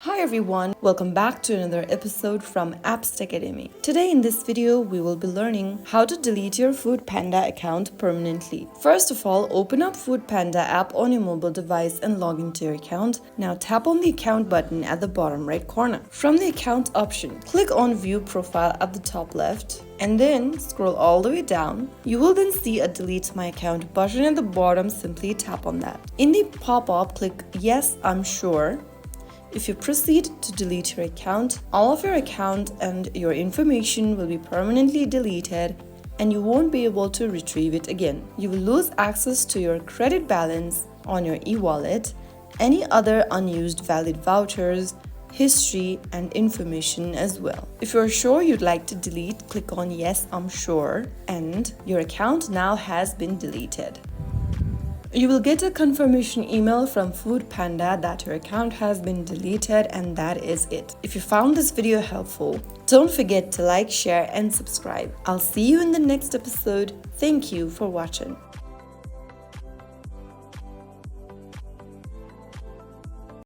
Hi everyone, welcome back to another episode from Apps Academy. Today in this video, we will be learning how to delete your FoodPanda account permanently. First of all, open up FoodPanda app on your mobile device and log into your account. Now tap on the account button at the bottom right corner. From the account option, click on View Profile at the top left and then scroll all the way down. You will then see a Delete My Account button at the bottom. Simply tap on that. In the pop-up, click Yes, I'm sure. If you proceed to delete your account, all of your account and your information will be permanently deleted and you won't be able to retrieve it again. You will lose access to your credit balance on your e-wallet, any other unused valid vouchers, history and information as well. If you're sure you'd like to delete, click on Yes, I'm sure, and your account now has been deleted. You will get a confirmation email from FoodPanda that your account has been deleted, and that is it. If you found this video helpful, don't forget to like, share and subscribe. I'll see you in the next episode. Thank you for watching.